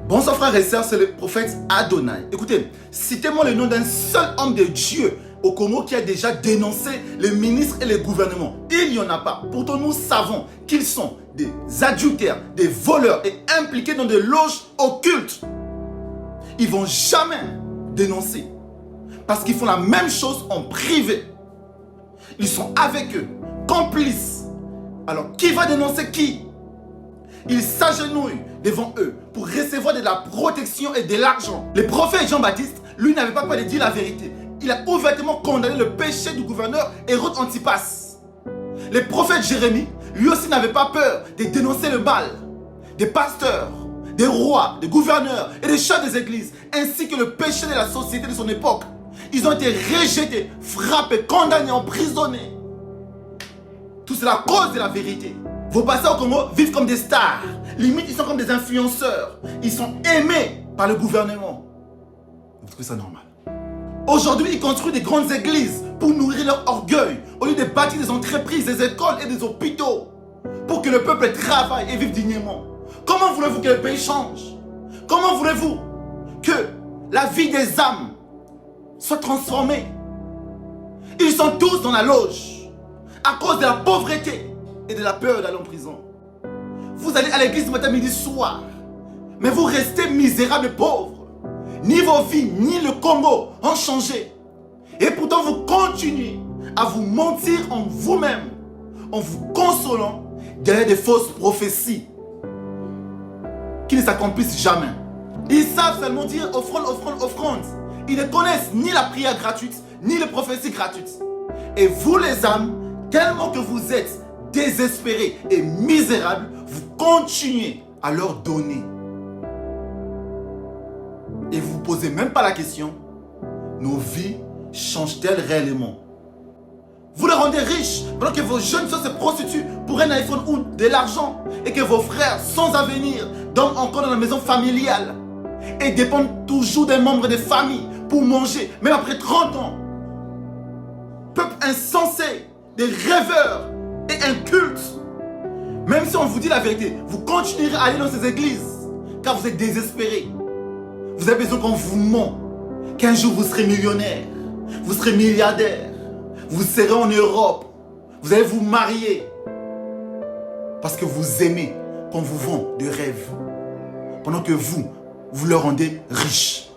Bonsoir frères et sœurs, c'est le prophète Adonai. Écoutez, citez-moi le nom d'un seul homme de Dieu au Congo qui a déjà dénoncé les ministres et les gouvernements. Il n'y en a pas. Pourtant, nous savons qu'ils sont des adultères, des voleurs et impliqués dans des loges occultes. Ils ne vont jamais dénoncer parce qu'ils font la même chose en privé. Ils sont avec eux, complices. Alors, qui va dénoncer qui? Ils s'agenouillent devant eux pour recevoir de la protection et de l'argent. Le prophète Jean-Baptiste, lui, n'avait pas peur de dire la vérité. Il a ouvertement condamné le péché du gouverneur Hérode Antipas. Le prophète Jérémie, lui aussi, n'avait pas peur de dénoncer le mal des pasteurs, des rois, des gouverneurs et des chefs des églises, ainsi que le péché de la société de son époque. Ils ont été rejetés, frappés, condamnés, emprisonnés. Tout cela à cause de la vérité. Vos pasteurs au Congo vivent comme des stars. Limite, ils sont comme des influenceurs. Ils sont aimés par le gouvernement. Vous trouvez ça normal? Aujourd'hui, ils construisent des grandes églises pour nourrir leur orgueil, au lieu de bâtir des entreprises, des écoles et des hôpitaux, pour que le peuple travaille et vive dignement. Comment voulez-vous que le pays change? Comment voulez-vous que la vie des âmes soit transformée? Ils sont tous dans la loge à cause de la pauvreté et de la peur d'aller en prison. Vous allez à l'église matin, midi, soir, mais vous restez misérables et pauvres. Ni vos vies, ni le Congo ont changé. Et pourtant, vous continuez à vous mentir en vous-même, en vous consolant derrière des fausses prophéties qui ne s'accomplissent jamais. Ils savent seulement dire offrande, offrande, offrande. Ils ne connaissent ni la prière gratuite, ni les prophéties gratuites. Et vous les âmes, tellement que vous êtes désespérés et misérables, vous continuez à leur donner. Et vous ne vous posez même pas la question, nos vies changent-elles réellement? Vous les rendez riches pendant que vos jeunes filles se prostituent pour un iPhone ou de l'argent, et que vos frères sans avenir dorment encore dans la maison familiale et dépendent toujours des membres des familles pour manger, même après 30 ans. Peuple insensé, des rêveurs et incultes. Même si on vous dit la vérité, vous continuerez à aller dans ces églises car vous êtes désespérés. Vous avez besoin qu'on vous ment, qu'un jour vous serez millionnaire, vous serez milliardaire, vous serez en Europe, vous allez vous marier. Parce que vous aimez qu'on vous vend des rêves, pendant que vous leur rendez riches.